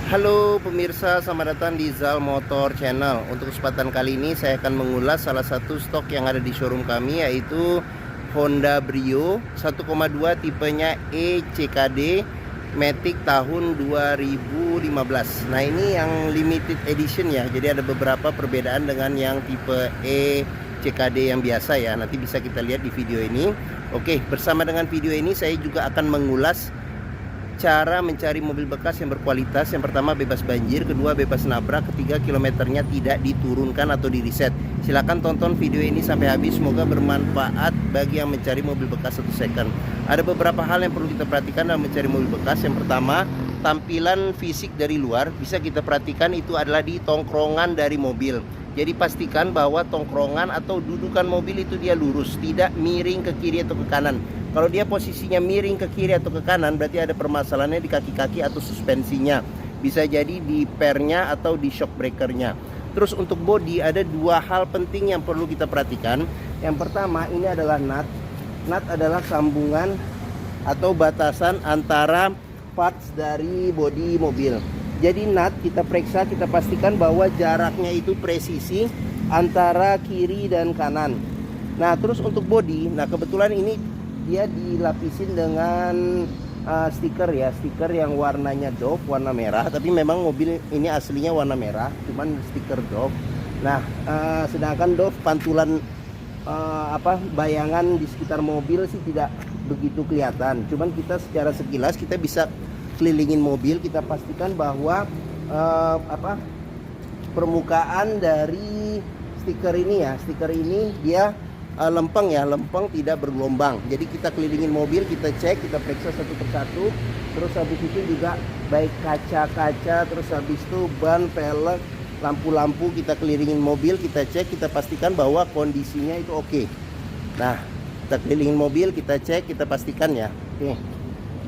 Halo pemirsa, selamat datang di Zal Motor Channel. Untuk kesempatan kali ini saya akan mengulas salah satu stok yang ada di showroom kami, yaitu Honda Brio 1,2 tipenya ECKD Matic tahun 2015. Nah, ini yang limited edition ya. Jadi ada beberapa perbedaan dengan yang tipe ECKD yang biasa ya. Nanti bisa kita lihat di video ini. Oke, bersama dengan video ini saya juga akan mengulas cara mencari mobil bekas yang berkualitas. Yang pertama bebas banjir, kedua bebas nabrak, ketiga kilometernya tidak diturunkan atau di reset. Silahkan tonton video ini sampai habis, semoga bermanfaat bagi yang mencari mobil bekas satu second. Ada beberapa hal yang perlu kita perhatikan dalam mencari mobil bekas. Yang pertama, tampilan fisik dari luar bisa kita perhatikan itu adalah di tongkrongan dari mobil. Jadi pastikan bahwa tongkrongan atau dudukan mobil itu dia lurus, tidak miring ke kiri atau ke kanan. Kalau dia posisinya miring ke kiri atau ke kanan, berarti ada permasalahannya di kaki-kaki atau suspensinya. Bisa jadi di pernya atau di shock breakernya. Terus untuk bodi ada dua hal penting yang perlu kita perhatikan. Yang pertama, ini adalah nut. Nut adalah sambungan atau batasan antara parts dari bodi mobil. Jadi nut kita periksa, kita pastikan bahwa jaraknya itu presisi antara kiri dan kanan. Nah, terus untuk bodi, nah kebetulan ini dia dilapisin dengan stiker ya, stiker yang warnanya Dove, warna merah. Tapi memang mobil ini aslinya warna merah, cuman stiker Dove. Nah, sedangkan Dove pantulan bayangan di sekitar mobil sih tidak begitu kelihatan. Cuman kita secara sekilas kita bisa kelilingin mobil, kita pastikan bahwa permukaan dari stiker ini ya, stiker ini dia lempeng ya, lempeng tidak bergelombang. Jadi kita kelilingin mobil, kita cek, kita periksa satu persatu. Terus habis itu juga baik kaca-kaca, terus habis itu ban, pelek, lampu-lampu kita kelilingin mobil, kita cek, kita pastikan bahwa kondisinya itu oke. Nah, kita kelilingin mobil, kita cek, kita pastikan ya. Oke.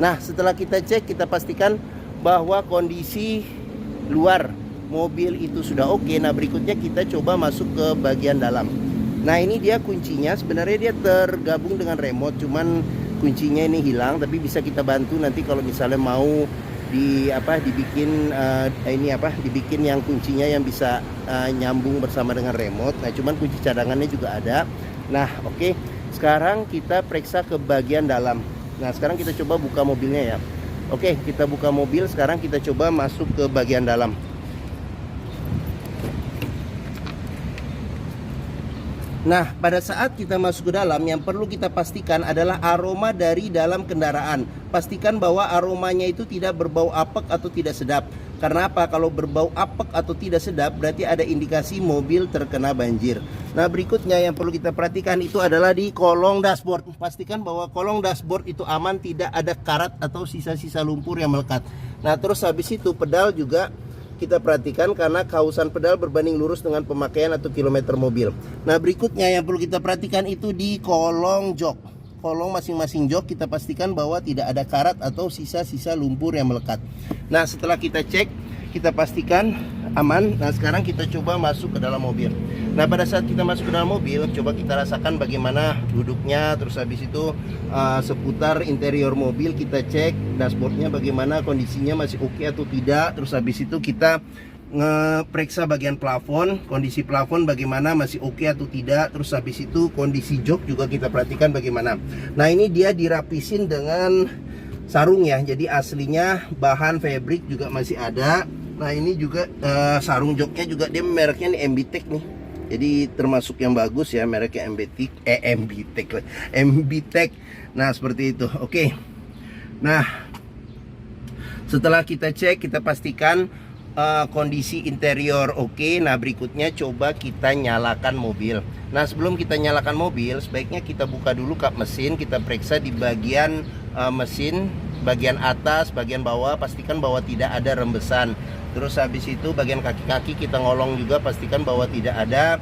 Nah, setelah kita cek, kita pastikan bahwa kondisi luar mobil itu sudah oke. Nah, berikutnya kita coba masuk ke bagian dalam. Nah, ini dia kuncinya. Sebenarnya dia tergabung dengan remote, cuman kuncinya ini hilang. Tapi bisa kita bantu nanti kalau misalnya mau dibikin dibikin yang kuncinya yang bisa nyambung bersama dengan remote. Nah, cuman kunci cadangannya juga ada. Nah, oke. Sekarang kita periksa ke bagian dalam. Nah, sekarang kita coba buka mobilnya ya. Oke, kita buka mobil. Sekarang kita coba masuk ke bagian dalam. Nah, pada saat kita masuk ke dalam, yang perlu kita pastikan adalah aroma dari dalam kendaraan. Pastikan bahwa aromanya itu tidak berbau apek atau tidak sedap. Karena apa? Kalau berbau apek atau tidak sedap, berarti ada indikasi mobil terkena banjir. Nah, berikutnya yang perlu kita perhatikan itu adalah di kolong dashboard. Pastikan bahwa kolong dashboard itu aman, tidak ada karat atau sisa-sisa lumpur yang melekat. Nah, terus habis itu pedal juga kita perhatikan karena kausan pedal berbanding lurus dengan pemakaian atau kilometer mobil. Nah, berikutnya yang perlu kita perhatikan itu di kolong jok. Kolong masing-masing jok kita pastikan bahwa tidak ada karat atau sisa-sisa lumpur yang melekat. Nah, setelah kita cek, kita pastikan aman. Nah, sekarang kita coba masuk ke dalam mobil. Nah, pada saat kita masuk ke dalam mobil, coba kita rasakan bagaimana duduknya. Terus habis itu seputar interior mobil kita cek dashboardnya bagaimana, kondisinya masih oke atau tidak. Terus habis itu kita ngeperiksa bagian plafon, kondisi plafon bagaimana, masih oke atau tidak. Terus habis itu kondisi jok juga kita perhatikan bagaimana. Nah, ini dia dirapisin dengan sarung ya. Jadi aslinya bahan fabric juga masih ada. Nah, ini juga sarung joknya juga dia mereknya nih MBTEK nih. Jadi termasuk yang bagus ya, mereknya MBTEK. Nah, seperti itu. Oke. Nah, setelah kita cek, kita pastikan kondisi interior oke. Nah, berikutnya coba kita nyalakan mobil. Nah, sebelum kita nyalakan mobil, sebaiknya kita buka dulu kap mesin. Kita periksa di bagian mesin, bagian atas, bagian bawah. Pastikan bahwa tidak ada rembesan. Terus habis itu bagian kaki-kaki kita ngolong juga, pastikan bahwa tidak ada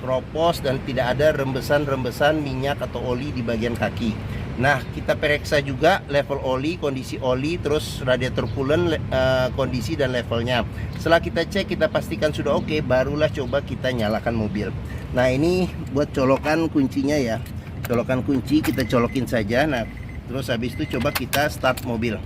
kropos dan tidak ada rembesan-rembesan minyak atau oli di bagian kaki. Nah, kita periksa juga level oli, kondisi oli, terus radiator coolant, kondisi dan levelnya. Setelah kita cek, kita pastikan sudah oke, barulah coba kita nyalakan mobil. Nah, ini buat colokan kuncinya ya. Colokan kunci kita colokin saja. Nah, terus habis itu coba kita start mobil.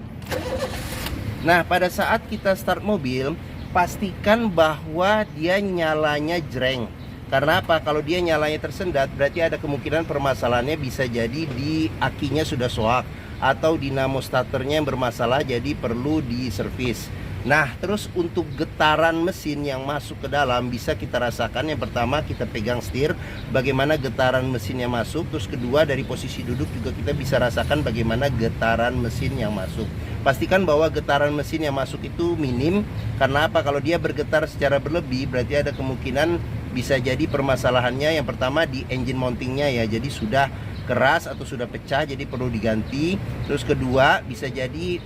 Nah, pada saat kita start mobil, pastikan bahwa dia nyalanya jreng. Karena apa? Kalau dia nyalanya tersendat, berarti ada kemungkinan permasalahannya bisa jadi di akinya sudah soak atau dinamo starternya yang bermasalah, jadi perlu diservis. Nah, terus untuk getaran mesin yang masuk ke dalam bisa kita rasakan. Yang pertama, kita pegang setir, bagaimana getaran mesinnya masuk. Terus kedua, dari posisi duduk juga kita bisa rasakan bagaimana getaran mesin yang masuk. Pastikan bahwa getaran mesin yang masuk itu minim. Karena apa? Kalau dia bergetar secara berlebih, berarti ada kemungkinan bisa jadi permasalahannya yang pertama di engine mountingnya ya. Jadi sudah keras atau sudah pecah, jadi perlu diganti. Terus kedua, bisa jadi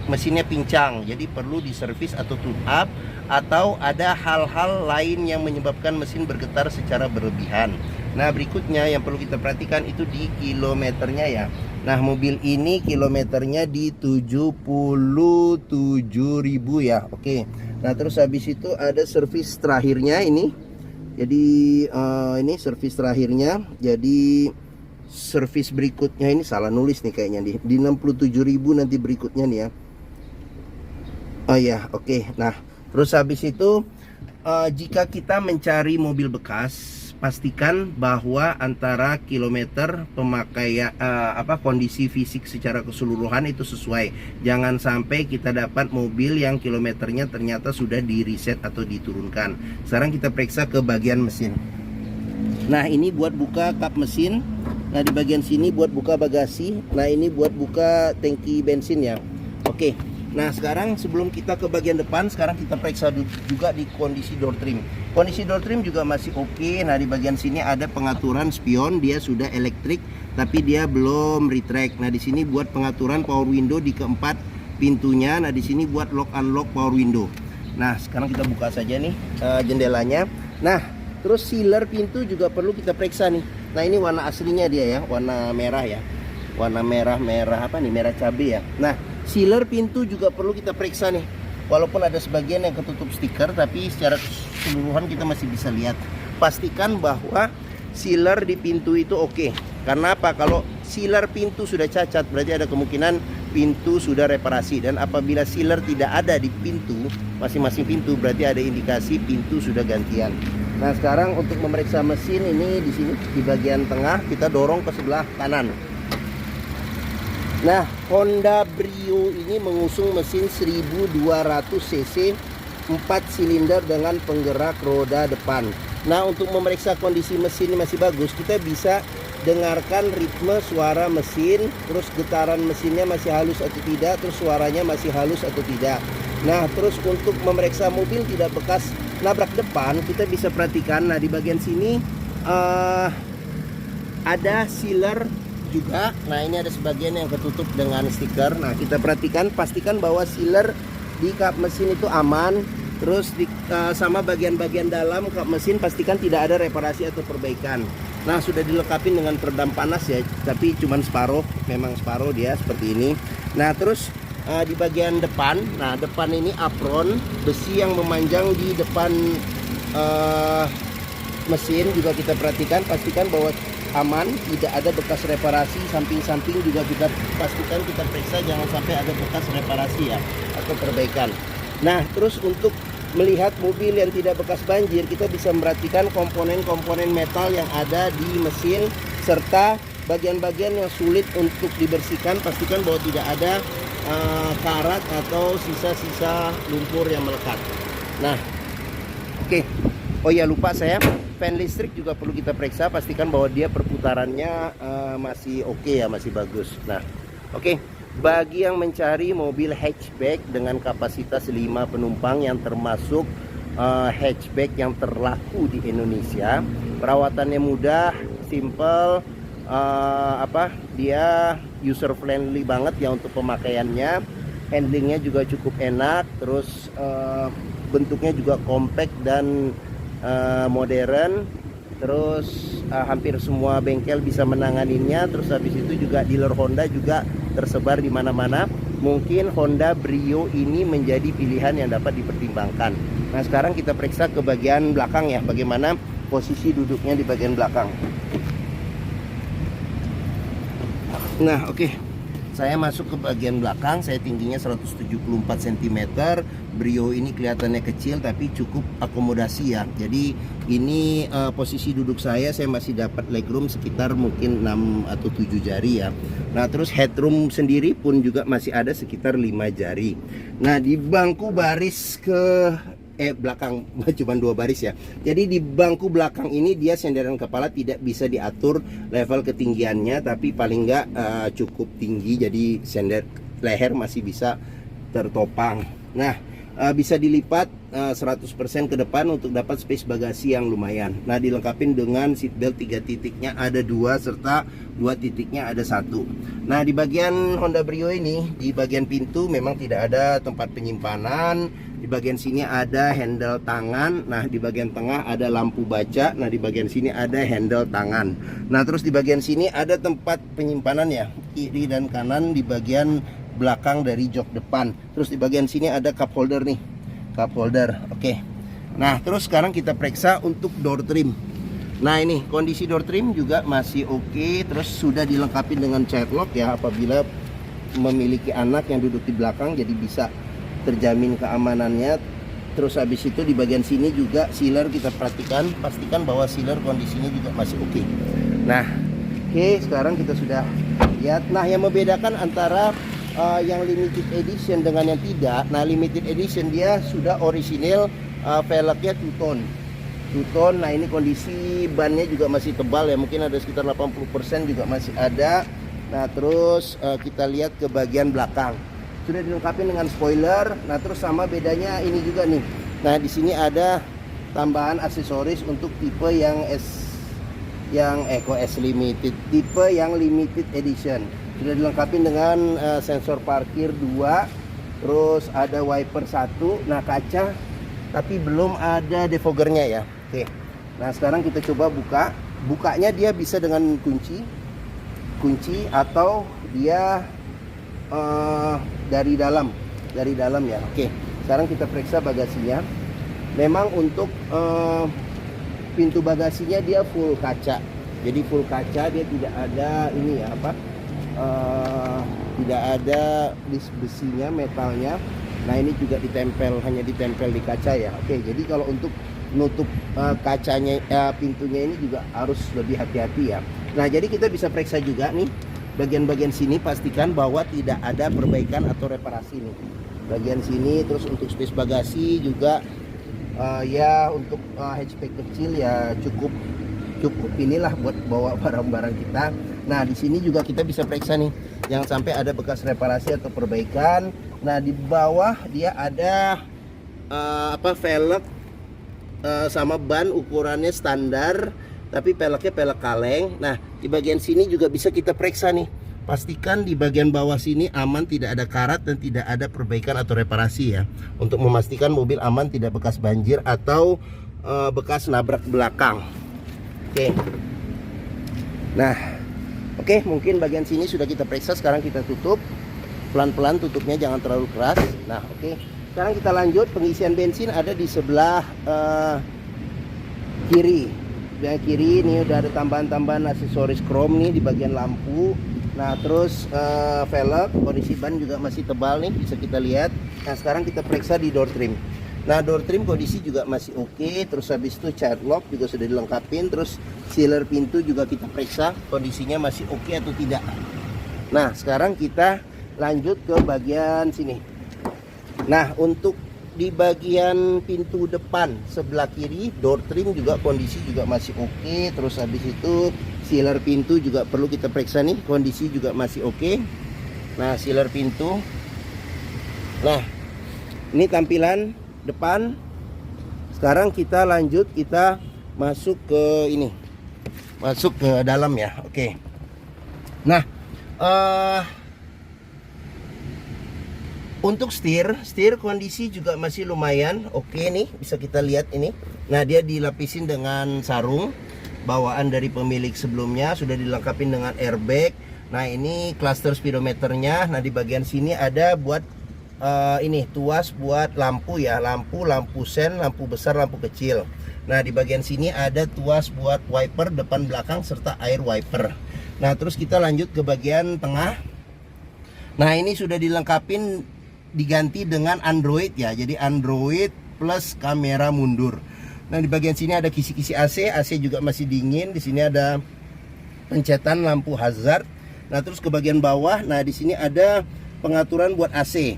mesinnya pincang, jadi perlu diservis atau tune up, atau ada hal-hal lain yang menyebabkan mesin bergetar secara berlebihan. Nah, berikutnya yang perlu kita perhatikan itu di kilometernya ya. Nah, mobil ini kilometernya di 77.000 ya. Oke. Nah, terus habis itu ada servis terakhirnya ini. Jadi ini servis terakhirnya. Jadi servis berikutnya ini salah nulis nih kayaknya di 67.000 nanti berikutnya nih ya. Oh ya, oke. Nah, terus habis itu jika kita mencari mobil bekas, pastikan bahwa antara kilometer pemakaian kondisi fisik secara keseluruhan itu sesuai. Jangan sampai kita dapat mobil yang kilometernya ternyata sudah di reset atau diturunkan. Sekarang kita periksa ke bagian mesin. Nah, ini buat buka kap mesin. Nah, di bagian sini buat buka bagasi. Nah, ini buat buka tangki bensin ya. Oke. Nah, sekarang sebelum kita ke bagian depan, sekarang kita periksa juga di kondisi door trim. Kondisi door trim juga masih oke. Nah, di bagian sini ada pengaturan spion, dia sudah elektrik tapi dia belum retract. Nah, di sini buat pengaturan power window di keempat pintunya. Nah, di sini buat lock unlock power window. Nah, sekarang kita buka saja nih jendelanya. Nah, terus sealer pintu juga perlu kita periksa nih. Nah, ini warna aslinya dia ya, warna merah ya. Warna merah apa nih? Merah cabai ya. Nah, sealer pintu juga perlu kita periksa nih. Walaupun ada sebagian yang ketutup stiker, tapi secara keseluruhan kita masih bisa lihat. Pastikan bahwa sealer di pintu itu oke. Karena apa? Kalau sealer pintu sudah cacat, berarti ada kemungkinan pintu sudah reparasi. Dan apabila sealer tidak ada di pintu, masing-masing pintu, berarti ada indikasi pintu sudah gantian. Nah, sekarang untuk memeriksa mesin ini di sini di bagian tengah kita dorong ke sebelah kanan. Nah, Honda Brio ini mengusung mesin 1200 cc 4 silinder dengan penggerak roda depan. Nah, untuk memeriksa kondisi mesin ini masih bagus, kita bisa dengarkan ritme suara mesin, terus getaran mesinnya masih halus atau tidak, terus suaranya masih halus atau tidak. Nah, terus untuk memeriksa mobil tidak bekas nabrak depan, kita bisa perhatikan. Nah, di bagian sini ada sealer juga. Nah, ini ada sebagian yang ketutup dengan stiker. Nah, kita perhatikan, pastikan bahwa sealer di kap mesin itu aman. Terus sama bagian-bagian dalam kap mesin pastikan tidak ada reparasi atau perbaikan. Nah, sudah dilengkapi dengan peredam panas ya, tapi cuman separuh, memang separuh dia seperti ini. Nah, terus di bagian depan, nah depan ini apron besi yang memanjang di depan mesin juga kita perhatikan, pastikan bahwa aman, tidak ada bekas reparasi. Samping-samping juga kita pastikan, kita periksa jangan sampai ada bekas reparasi ya atau perbaikan. Nah, terus untuk melihat mobil yang tidak bekas banjir, kita bisa memperhatikan komponen-komponen metal yang ada di mesin serta bagian-bagian yang sulit untuk dibersihkan. Pastikan bahwa tidak ada karat atau sisa-sisa lumpur yang melekat. Nah, oke. Oh ya, lupa saya, fan listrik juga perlu kita periksa, pastikan bahwa dia perputarannya masih oke ya, masih bagus. Nah, oke. Bagi yang mencari mobil hatchback dengan kapasitas 5 penumpang yang termasuk hatchback yang terlaku di Indonesia, perawatannya mudah, simple, dia user friendly banget ya untuk pemakaiannya, handlingnya juga cukup enak, terus bentuknya juga compact dan modern, terus hampir semua bengkel bisa menanganinya. Terus habis itu juga dealer Honda juga tersebar di mana-mana. Mungkin Honda Brio ini menjadi pilihan yang dapat dipertimbangkan. Nah, sekarang kita periksa ke bagian belakang ya, bagaimana posisi duduknya di bagian belakang. Nah, oke. Saya masuk ke bagian belakang, saya tingginya 174 cm. Brio ini kelihatannya kecil tapi cukup akomodasi ya. Jadi ini posisi duduk saya masih dapat legroom sekitar mungkin 6 atau 7 jari ya. Nah terus headroom sendiri pun juga masih ada sekitar 5 jari. Nah di bangku baris ke belakang cuma 2 baris ya. Jadi di bangku belakang ini dia senderan kepala tidak bisa diatur level ketinggiannya, tapi paling enggak cukup tinggi, jadi sender leher masih bisa tertopang. Nah bisa dilipat 100% ke depan untuk dapat space bagasi yang lumayan. Nah dilengkapi dengan seat belt 3 titiknya ada 2 serta 2 titiknya ada 1. Nah di bagian Honda Brio ini, di bagian pintu memang tidak ada tempat penyimpanan. Di bagian sini ada handle tangan. Nah di bagian tengah ada lampu baca. Nah di bagian sini ada handle tangan. Nah terus di bagian sini ada tempat penyimpanan ya, kiri dan kanan di bagian belakang dari jok depan. Terus di bagian sini ada cup holder nih, cup holder. Oke. Nah terus sekarang kita periksa untuk door trim. Nah ini kondisi door trim juga masih oke. Terus sudah dilengkapi dengan child lock ya, apabila memiliki anak yang duduk di belakang jadi bisa terjamin keamanannya. Terus habis itu di bagian sini juga sealer kita pastikan bahwa sealer kondisinya juga masih oke. Nah oke, sekarang kita sudah lihat. Nah yang membedakan antara yang limited edition dengan yang tidak. Nah limited edition dia sudah orisinil, velgnya two-tone. Nah ini kondisi bannya juga masih tebal ya, mungkin ada sekitar 80% juga masih ada. Nah terus kita lihat ke bagian belakang sudah dilengkapi dengan spoiler. Nah terus sama bedanya ini juga nih. Nah di sini ada tambahan aksesoris untuk tipe yang S limited, tipe yang limited edition. Sudah dilengkapi dengan sensor parkir 2, terus ada wiper 1, nah kaca, tapi belum ada defoggernya ya. Oke. Nah sekarang kita coba buka. Bukanya dia bisa dengan kunci atau dia dari dalam ya. Oke. Sekarang kita periksa bagasinya. Memang untuk pintu bagasinya dia full kaca. Jadi full kaca, dia tidak ada ini ya tidak ada list besinya, metalnya. Nah ini juga hanya ditempel di kaca ya. Oke, jadi kalau untuk nutup kacanya pintunya ini juga harus lebih hati-hati ya. Nah jadi kita bisa periksa juga nih bagian-bagian sini, pastikan bahwa tidak ada perbaikan atau reparasi nih bagian sini. Terus untuk space bagasi juga ya untuk hatchback kecil ya cukup inilah buat bawa barang-barang kita. Nah di sini juga kita bisa periksa nih, jangan sampai ada bekas reparasi atau perbaikan. Nah di bawah dia ada velg sama ban ukurannya standar, tapi peleknya pelek kaleng. Nah di bagian sini juga bisa kita periksa nih, pastikan di bagian bawah sini aman, tidak ada karat dan tidak ada perbaikan atau reparasi ya, untuk memastikan mobil aman, tidak bekas banjir atau bekas nabrak belakang. Oke. Nah oke, mungkin bagian sini sudah kita periksa. Sekarang kita tutup pelan-pelan, tutupnya jangan terlalu keras. Nah oke, sekarang kita lanjut. Pengisian bensin ada di sebelah kiri. Sebelah kiri ini udah ada tambahan aksesoris chrome nih di bagian lampu. Nah terus velg, kondisi ban juga masih tebal nih, bisa kita lihat. Nah sekarang kita periksa di door trim. Nah door trim kondisi juga masih oke. Terus habis itu child lock juga sudah dilengkapin. Terus sealer pintu juga kita periksa kondisinya masih oke atau tidak. Nah sekarang kita lanjut ke bagian sini. Nah untuk di bagian pintu depan sebelah kiri, door trim juga kondisi juga masih oke. Terus habis itu sealer pintu juga perlu kita periksa nih, kondisi juga masih oke. Nah sealer pintu. Nah ini tampilan depan. Sekarang kita lanjut, kita masuk ke ini, masuk ke dalam ya. Oke. Nah untuk setir kondisi juga masih lumayan oke nih, bisa kita lihat ini. Nah dia dilapisin dengan sarung bawaan dari pemilik sebelumnya, sudah dilengkapi dengan airbag. Nah ini cluster speedometernya. Nah di bagian sini ada buat ini tuas buat lampu ya, lampu sen, lampu besar, lampu kecil. Nah di bagian sini ada tuas buat wiper depan belakang serta air wiper. Nah terus kita lanjut ke bagian tengah. Nah, ini sudah dilengkapin, diganti dengan Android ya. Jadi Android plus kamera mundur. Nah, di bagian sini ada kisi-kisi AC. AC juga masih dingin. Di sini ada pencetan lampu hazard. Nah, terus ke bagian bawah, nah di sini ada pengaturan buat AC.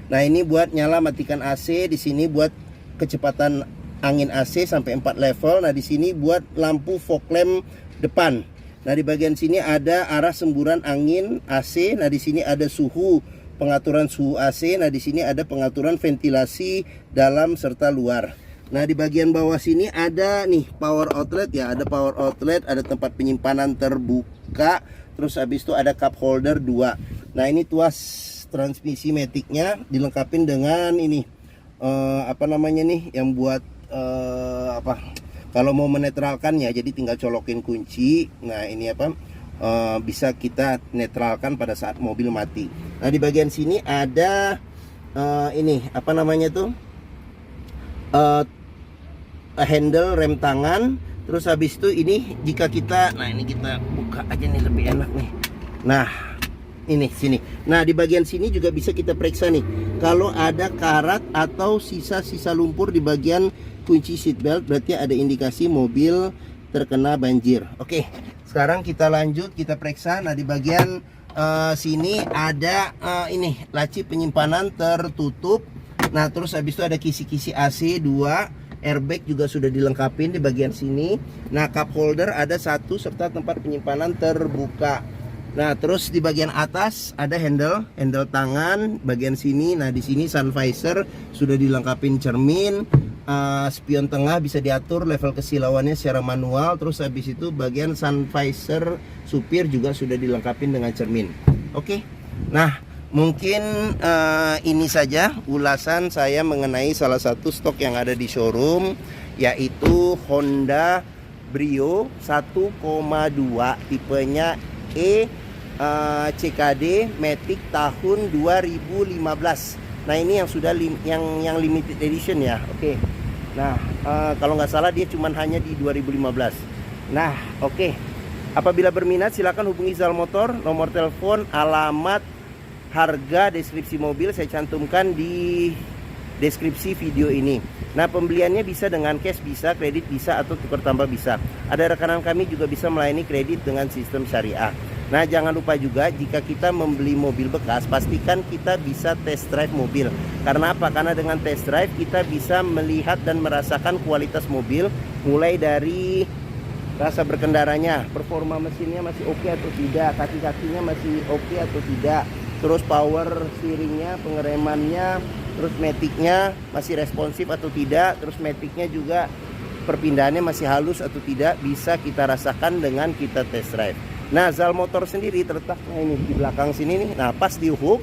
Nah, ini buat nyala matikan AC. Di sini buat kecepatan angin AC sampai 4 level. Nah, di sini buat lampu fog lamp depan. Nah, di bagian sini ada arah semburan angin AC. Nah, di sini ada suhu, pengaturan suhu AC. Nah, di sini ada pengaturan ventilasi dalam serta luar. Nah, di bagian bawah sini ada nih power outlet ya, ada power outlet, ada tempat penyimpanan terbuka. Terus habis itu ada cup holder 2. Nah, ini tuas transmisi maticnya dilengkapi dengan ini apa namanya nih, yang buat kalau mau menetralkannya, jadi tinggal colokin kunci. Nah, ini bisa kita netralkan pada saat mobil mati. Nah, di bagian sini ada ini apa namanya tuh, handle rem tangan. Terus habis itu ini jika kita, nah ini kita buka aja nih, lebih enak nih. Nah, ini sini. Nah, di bagian sini juga bisa kita periksa nih kalau ada karat atau sisa-sisa lumpur di bagian kunci seatbelt, berarti ada indikasi mobil terkena banjir. Oke, sekarang kita lanjut, kita periksa. Nah, di bagian sini ada ini laci penyimpanan tertutup. Nah, terus habis itu ada kisi-kisi AC 2, airbag juga sudah dilengkapi di bagian sini. Nah, cup holder ada 1 serta tempat penyimpanan terbuka. Nah, terus di bagian atas ada handle tangan bagian sini. Nah, di sini sun visor sudah dilengkapi cermin. Spion tengah bisa diatur level kesilauannya secara manual. Terus habis itu bagian sun visor supir juga sudah dilengkapi dengan cermin. Oke. Nah, mungkin ini saja ulasan saya mengenai salah satu stok yang ada di showroom, yaitu Honda Brio 1,2 tipenya CKD Matic tahun 2015. Nah, ini yang sudah yang limited edition ya. Oke. Nah, kalau nggak salah dia cuman hanya di 2015. Nah, oke. Apabila berminat silakan hubungi Zal Motor. Nomor telepon, alamat, harga, deskripsi mobil saya cantumkan di deskripsi video ini. Nah, pembeliannya bisa dengan cash, bisa kredit, bisa atau tukar tambah bisa. Ada rekanan kami juga bisa melayani kredit dengan sistem syariah. Nah, jangan lupa juga jika kita membeli mobil bekas, pastikan kita bisa test drive mobil. Karena apa? Karena dengan test drive kita bisa melihat dan merasakan kualitas mobil, mulai dari rasa berkendaranya, performa mesinnya masih oke atau tidak, kaki-kakinya masih oke atau tidak, terus power steeringnya, pengeremannya, terus maticnya masih responsif atau tidak, terus maticnya juga perpindahannya masih halus atau tidak, bisa kita rasakan dengan kita test drive. Nah, Zal Motor sendiri terletaknya ini di belakang sini nih. Nah, pas di hook,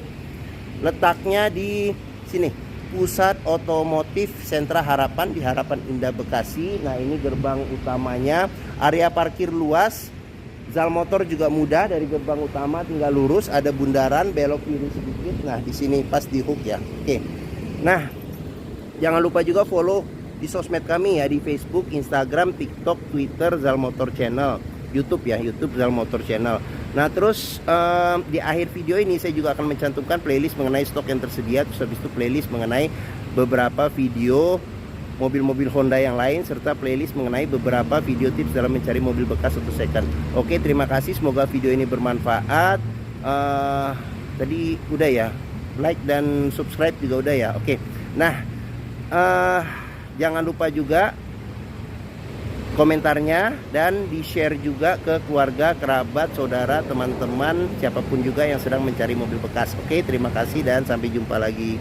letaknya di sini, Pusat Otomotif Sentra Harapan di Harapan Indah Bekasi. Nah, ini gerbang utamanya, area parkir luas. Zal Motor juga mudah, dari gerbang utama tinggal lurus, ada bundaran belok kiri sedikit. Nah, di sini pas di hook ya. Oke. Nah, jangan lupa juga follow di sosmed kami ya, di Facebook, Instagram, TikTok, Twitter, Zal Motor Channel. YouTube ya, YouTube Zal Motor Channel. Nah, terus di akhir video ini saya juga akan mencantumkan playlist mengenai stok yang tersedia. Terus habis itu playlist mengenai beberapa video mobil-mobil Honda yang lain, serta playlist mengenai beberapa video tips dalam mencari mobil bekas atau second. Oke, terima kasih, semoga video ini bermanfaat. Tadi udah ya, like dan subscribe juga udah ya. Oke. Nah, jangan lupa juga komentarnya dan di-share juga ke keluarga, kerabat, saudara, teman-teman, siapapun juga yang sedang mencari mobil bekas. Oke, terima kasih dan sampai jumpa lagi.